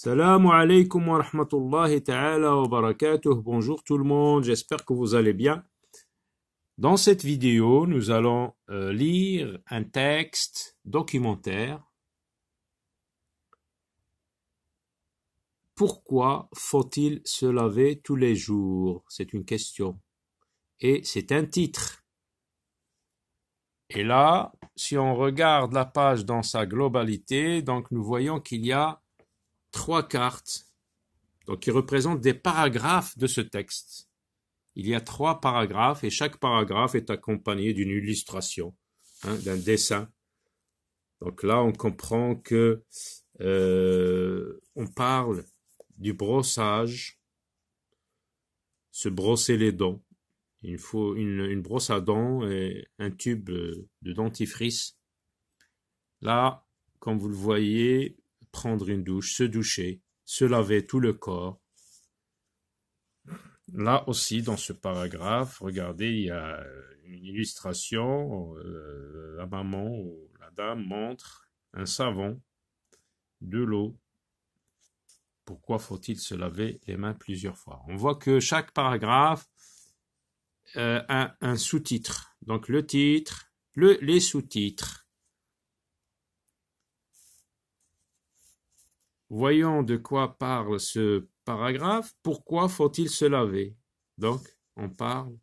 Salam alaikum wa rahmatullahi ta'ala wa barakatuh. Bonjour tout le monde, j'espère que vous allez bien. Dans cette vidéo, nous allons lire un texte documentaire. Pourquoi faut-il se laver tous les jours? C'est une question. Et c'est un titre. Et là, si on regarde la page dans sa globalité, donc nous voyons qu'il y a 3 cartes, donc qui représentent des paragraphes de ce texte. Il y a 3 paragraphes et chaque paragraphe est accompagné d'une illustration, d'un dessin. Donc là, on comprend que on parle du brossage, se brosser les dents. Il faut une brosse à dents et un tube de dentifrice. Là, comme vous le voyez, prendre une douche, se doucher, se laver tout le corps. Là aussi, dans ce paragraphe, regardez, il y a une illustration. La maman ou la dame montre un savon, de l'eau. Pourquoi faut-il se laver les mains plusieurs fois? On voit que chaque paragraphe a un sous-titre. Donc le titre, les sous-titres. Voyons de quoi parle ce paragraphe. Pourquoi faut-il se laver? Donc, on parle,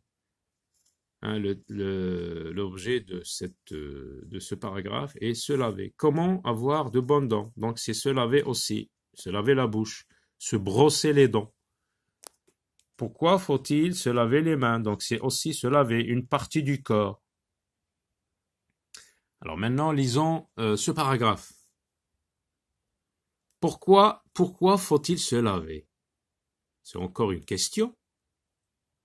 l'objet de ce paragraphe est se laver. Comment avoir de bonnes dents? Donc, c'est se laver aussi, se laver la bouche, se brosser les dents. Pourquoi faut-il se laver les mains? Donc, c'est aussi se laver une partie du corps. Alors maintenant, lisons ce paragraphe. Pourquoi faut-il se laver? C'est encore une question.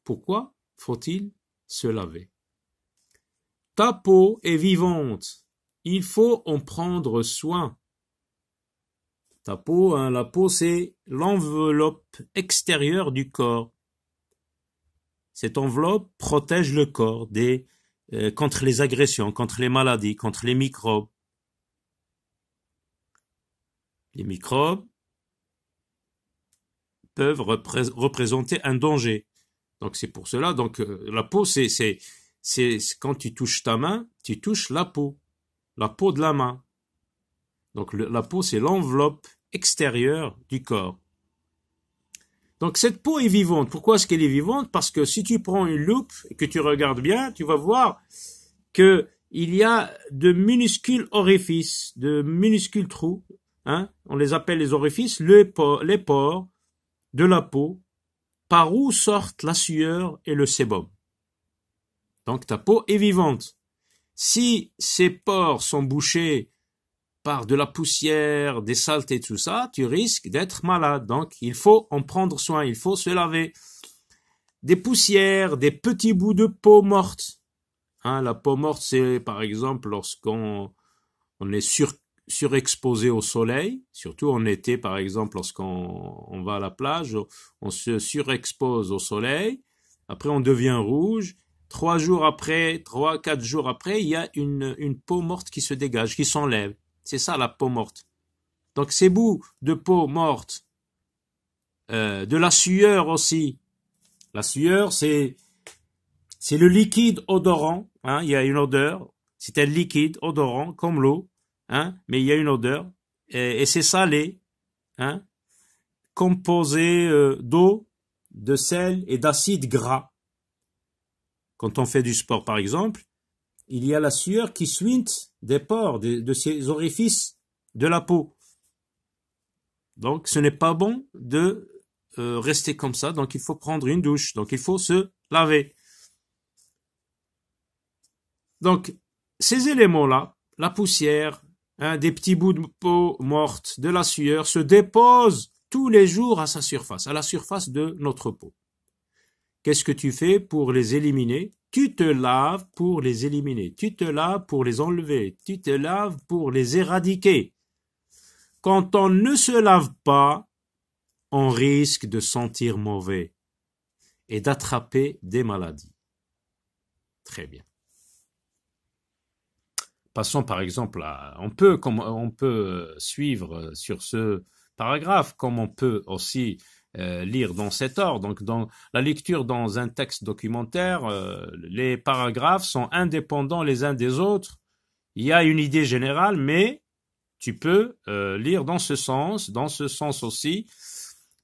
Pourquoi faut-il se laver? Ta peau est vivante. Il faut en prendre soin. Ta peau, la peau, c'est l'enveloppe extérieure du corps. Cette enveloppe protège le corps contre les agressions, contre les maladies, contre les microbes. Les microbes peuvent représenter un danger. Donc c'est pour cela, donc la peau, c'est quand tu touches ta main, tu touches la peau de la main. Donc la peau, c'est l'enveloppe extérieure du corps. Donc cette peau est vivante. Pourquoi est-ce qu'elle est vivante? Parce que si tu prends une loupe et que tu regardes bien, tu vas voir que il y a de minuscules orifices, de minuscules trous. On les appelle les orifices, les pores de la peau, par où sortent la sueur et le sébum. Donc ta peau est vivante. Si ces pores sont bouchés par de la poussière, des saletés, tout ça, tu risques d'être malade. Donc il faut en prendre soin, il faut se laver. Des poussières, des petits bouts de peau morte. La peau morte, c'est par exemple lorsqu'on est surexposé au soleil, surtout en été par exemple lorsqu'on va à la plage, on se surexpose au soleil, après on devient rouge, 4 jours après, il y a une peau morte qui se dégage, qui s'enlève. C'est ça la peau morte. Donc ces bouts de peau morte, de la sueur aussi. La sueur, c'est le liquide odorant, il y a une odeur, c'est un liquide odorant comme l'eau. Mais il y a une odeur, et c'est salé, composé d'eau, de sel et d'acide gras. Quand on fait du sport, par exemple, il y a la sueur qui suinte des pores, de ces orifices de la peau. Donc, ce n'est pas bon de rester comme ça, donc il faut prendre une douche, donc il faut se laver. Donc, ces éléments-là, la poussière, des petits bouts de peau morte, de la sueur, se déposent tous les jours à sa surface, à la surface de notre peau. Qu'est-ce que tu fais pour les éliminer? Tu te laves pour les éliminer, tu te laves pour les enlever, tu te laves pour les éradiquer. Quand on ne se lave pas, on risque de sentir mauvais et d'attraper des maladies. Très bien. Passons par exemple on peut suivre sur ce paragraphes, comme on peut aussi lire dans cet ordre. Donc, dans la lecture dans un texte documentaire, les paragraphes sont indépendants les uns des autres. Il y a une idée générale, mais tu peux lire dans ce sens aussi.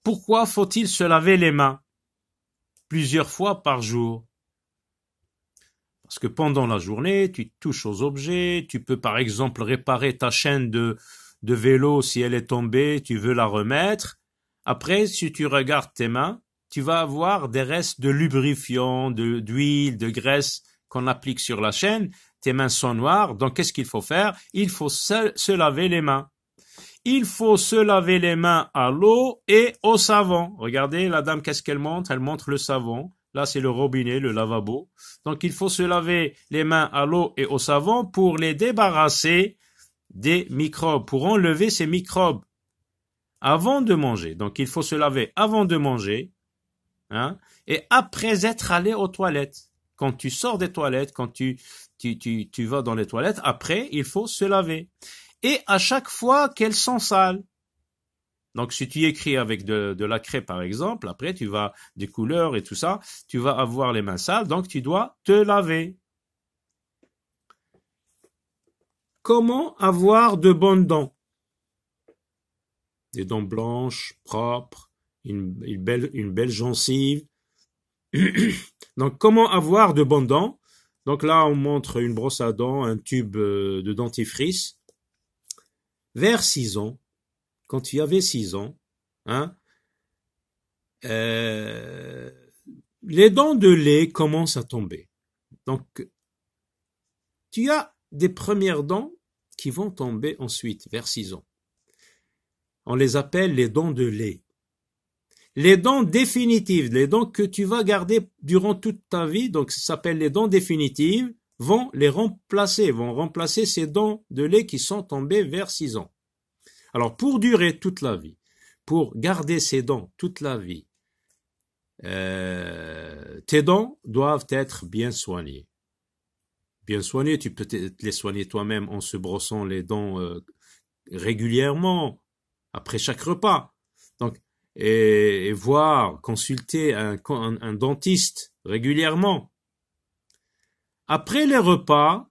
Pourquoi faut-il se laver les mains plusieurs fois par jour? Parce que pendant la journée, tu touches aux objets, tu peux par exemple réparer ta chaîne de vélo si elle est tombée, tu veux la remettre. Après, si tu regardes tes mains, tu vas avoir des restes de lubrifiant, d'huile, de graisse qu'on applique sur la chaîne. Tes mains sont noires, donc qu'est-ce qu'il faut faire? Il faut se laver les mains. Il faut se laver les mains à l'eau et au savon. Regardez, la dame, qu'est-ce qu'elle montre? Elle montre le savon. Là, c'est le robinet, le lavabo. Donc, il faut se laver les mains à l'eau et au savon pour les débarrasser des microbes, pour enlever ces microbes avant de manger. Donc, il faut se laver avant de manger, hein, et après être allé aux toilettes. Quand tu sors des toilettes, quand tu vas dans les toilettes, après, il faut se laver. Et à chaque fois qu'elles sont sales. Donc, si tu écris avec de la craie, par exemple, après, tu vas, des couleurs et tout ça, tu vas avoir les mains sales, donc tu dois te laver. Comment avoir de bonnes dents? Des dents blanches, propres, une belle gencive. Donc, comment avoir de bonnes dents? Donc là, on montre une brosse à dents, un tube de dentifrice. Vers 6 ans, quand tu avais 6 ans, hein, les dents de lait commencent à tomber. Donc, tu as des premières dents qui vont tomber ensuite, vers 6 ans. On les appelle les dents de lait. Les dents définitives, les dents que tu vas garder durant toute ta vie, donc ça s'appelle les dents définitives, vont remplacer ces dents de lait qui sont tombées vers 6 ans. Alors, pour durer toute la vie, pour garder ces dents toute la vie, tes dents doivent être bien soignées. Bien soignées, tu peux les soigner toi-même en se brossant les dents régulièrement, après chaque repas. Donc, et consulter un dentiste régulièrement. Après les repas,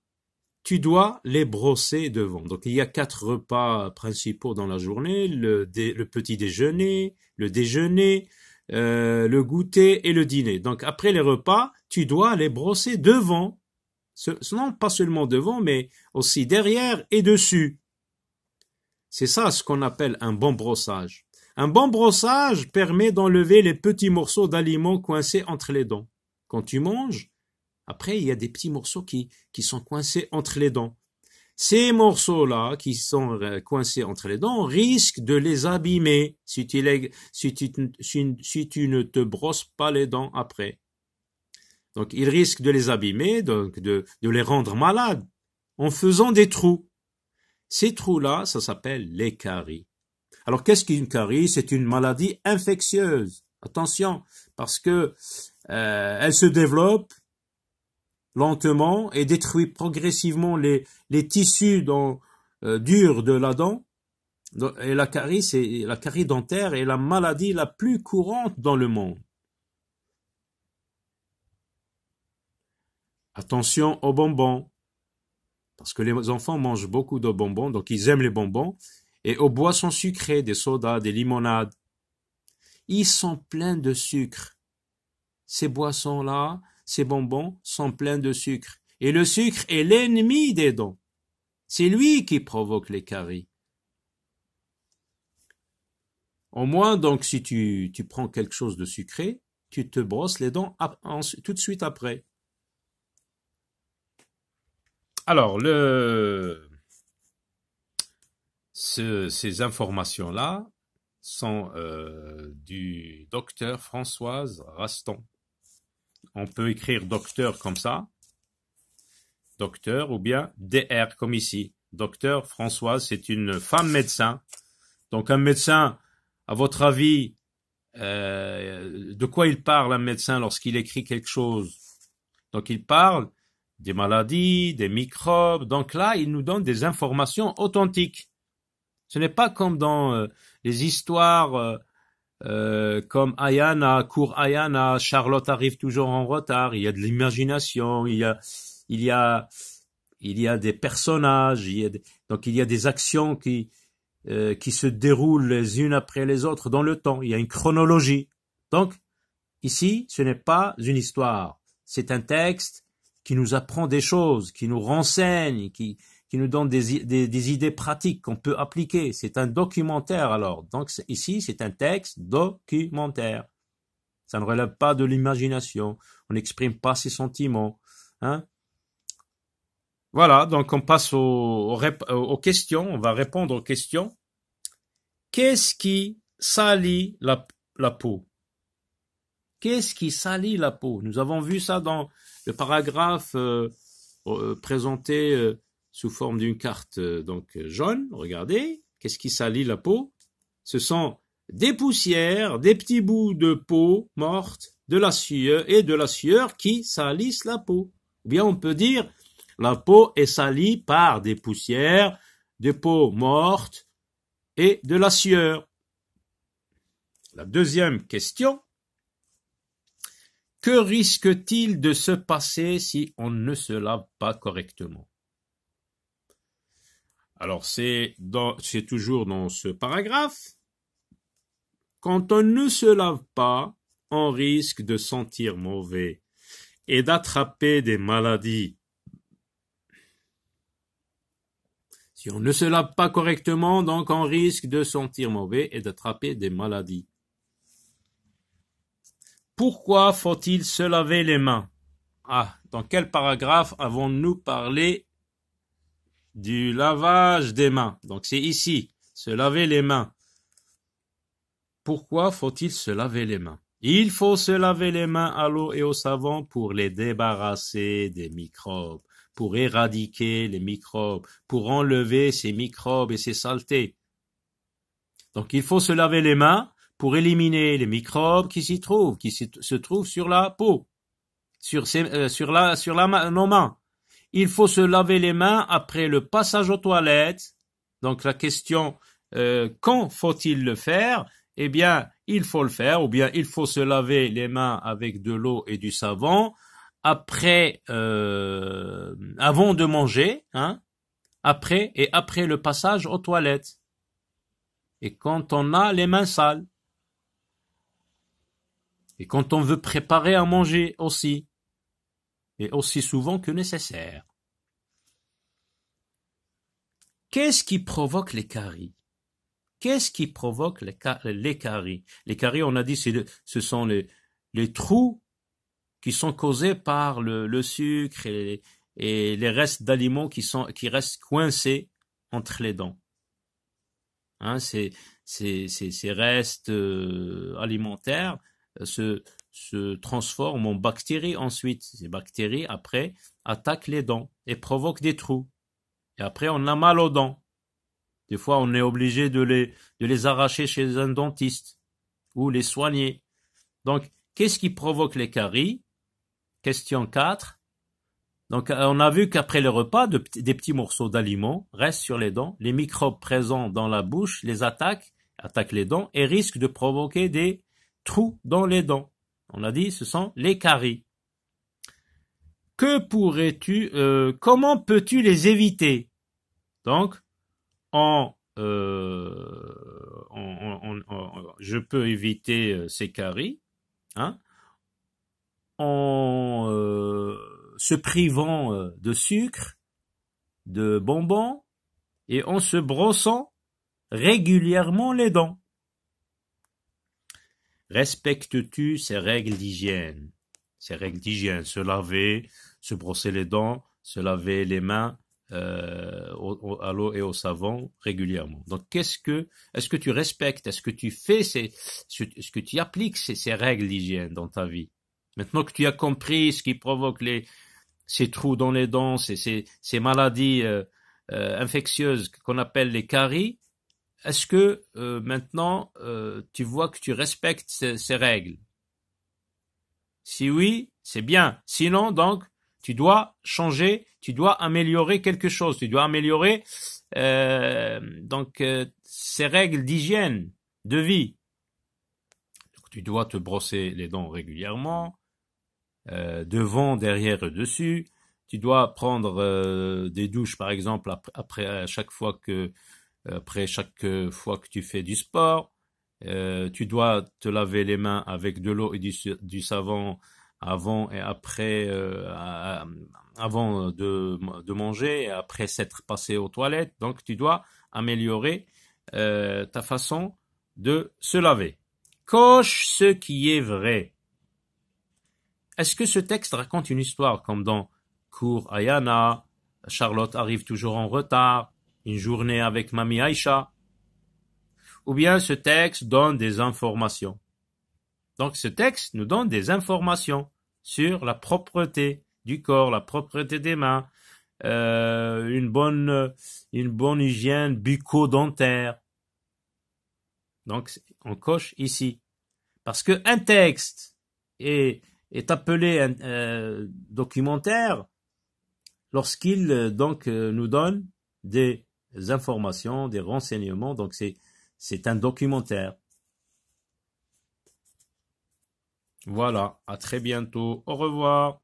tu dois les brosser devant. Donc, il y a 4 repas principaux dans la journée, le petit déjeuner, le déjeuner, le goûter et le dîner. Donc, après les repas, tu dois les brosser devant. Non, pas seulement devant, mais aussi derrière et dessus. C'est ça ce qu'on appelle un bon brossage. Un bon brossage permet d'enlever les petits morceaux d'aliments coincés entre les dents. Quand tu manges, après, il y a des petits morceaux qui sont coincés entre les dents. Ces morceaux-là, qui sont coincés entre les dents, risquent de les abîmer si tu ne te brosses pas les dents après. Donc, ils risquent de les abîmer, donc de les rendre malades, en faisant des trous. Ces trous-là, ça s'appelle les caries. Alors, qu'est-ce qu'une carie? C'est une maladie infectieuse. Attention, parce que elle se développe lentement et détruit progressivement les tissus durs de la dent. Et la carie dentaire est la maladie la plus courante dans le monde. Attention aux bonbons, parce que les enfants mangent beaucoup de bonbons, donc ils aiment les bonbons, et aux boissons sucrées, des sodas, des limonades. Ils sont pleins de sucre. Ces boissons-là, ces bonbons sont pleins de sucre. Et le sucre est l'ennemi des dents. C'est lui qui provoque les caries. Au moins, donc, si tu prends quelque chose de sucré, tu te brosses les dents tout de suite après. Alors, ces informations-là sont du docteur Françoise Raston. On peut écrire docteur comme ça, docteur, ou bien DR comme ici. Docteur Françoise, c'est une femme médecin. Donc un médecin, à votre avis, de quoi il parle un médecin lorsqu'il écrit quelque chose? Donc il parle des maladies, des microbes. Donc là, il nous donne des informations authentiques. Ce n'est pas comme dans les histoires comme Ayana, cours Ayana, Charlotte arrive toujours en retard, il y a de l'imagination, il y a, il y a des personnages, donc il y a des actions qui se déroulent les unes après les autres dans le temps, il y a une chronologie. Donc, ici, ce n'est pas une histoire, c'est un texte qui nous apprend des choses, qui nous renseigne, qui nous donne des idées pratiques qu'on peut appliquer. C'est un documentaire alors. Donc ici, c'est un texte documentaire. Ça ne relève pas de l'imagination. On n'exprime pas ses sentiments. Hein? Voilà, donc on passe aux questions. On va répondre aux questions. Qu'est-ce qui salit la peau? Qu'est-ce qui salit la peau? Nous avons vu ça dans le paragraphe présenté sous forme d'une carte donc jaune. Regardez, qu'est-ce qui salit la peau? Ce sont des poussières, des petits bouts de peau morte, de la sueur qui salissent la peau. Ou bien on peut dire la peau est salie par des poussières, de peau morte et de la sueur. La deuxième question. Que risque-t-il de se passer si on ne se lave pas correctement? Alors, c'est toujours dans ce paragraphe. Quand on ne se lave pas, on risque de sentir mauvais et d'attraper des maladies. Si on ne se lave pas correctement, donc on risque de sentir mauvais et d'attraper des maladies. Pourquoi faut-il se laver les mains? Dans quel paragraphe avons-nous parlé du lavage des mains? Donc c'est ici, se laver les mains. Pourquoi faut-il se laver les mains? Il faut se laver les mains à l'eau et au savon pour les débarrasser des microbes, pour éradiquer les microbes, pour enlever ces microbes et ces saletés. Donc il faut se laver les mains pour éliminer les microbes qui s'y trouvent, qui se trouvent sur la peau, sur nos mains. Il faut se laver les mains après le passage aux toilettes. Donc la question, quand faut-il le faire? Eh bien, il faut le faire, ou bien il faut se laver les mains avec de l'eau et du savon après, avant de manger, hein, après le passage aux toilettes. Et quand on a les mains sales. Et quand on veut préparer à manger aussi, et aussi souvent que nécessaire. Qu'est-ce qui provoque les caries? Qu'est-ce qui provoque les caries? Les caries, on a dit, ce sont les trous qui sont causés par le sucre et les restes d'aliments qui restent coincés entre les dents. Hein, ces restes alimentaires se transforment en bactéries ensuite. Ces bactéries, après, attaquent les dents et provoquent des trous. Et après, on a mal aux dents. Des fois, on est obligé de les arracher chez un dentiste ou les soigner. Donc, qu'est-ce qui provoque les caries? Question 4. Donc, on a vu qu'après le repas, des petits morceaux d'aliments restent sur les dents. Les microbes présents dans la bouche les attaquent les dents et risquent de provoquer des trous dans les dents. On a dit, ce sont les caries. Comment peux-tu les éviter? Donc, je peux éviter ces caries, hein, en se privant de sucre, de bonbons et en se brossant régulièrement les dents. Respectes-tu ces règles d'hygiène? Ces règles d'hygiène, se laver, se brosser les dents, se laver les mains à l'eau et au savon régulièrement. Donc, est-ce que tu respectes, est-ce que tu fais est-ce que tu appliques ces règles d'hygiène dans ta vie? Maintenant que tu as compris ce qui provoque ces trous dans les dents, ces maladies infectieuses qu'on appelle les caries, est-ce que maintenant tu vois que tu respectes ces règles? Si oui, c'est bien. Sinon, donc, tu dois changer, tu dois améliorer quelque chose. Tu dois améliorer ces règles d'hygiène, de vie. Donc, tu dois te brosser les dents régulièrement, devant, derrière et dessus. Tu dois prendre des douches, par exemple, après chaque fois que tu fais du sport. Tu dois te laver les mains avec de l'eau et du savon avant et après, avant de manger et après s'être passé aux toilettes. Donc, tu dois améliorer ta façon de se laver. Coche ce qui est vrai. Est-ce que ce texte raconte une histoire comme dans Cours Ayana, Charlotte arrive toujours en retard, une journée avec Mamie Aïcha? Ou bien ce texte donne des informations? Donc ce texte nous donne des informations sur la propreté du corps, la propreté des mains, une bonne hygiène bucco-dentaire. Donc on coche ici. Parce que un texte est appelé documentaire lorsqu'il nous donne des informations, des renseignements. Donc c'est un documentaire. Voilà, à très bientôt. Au revoir.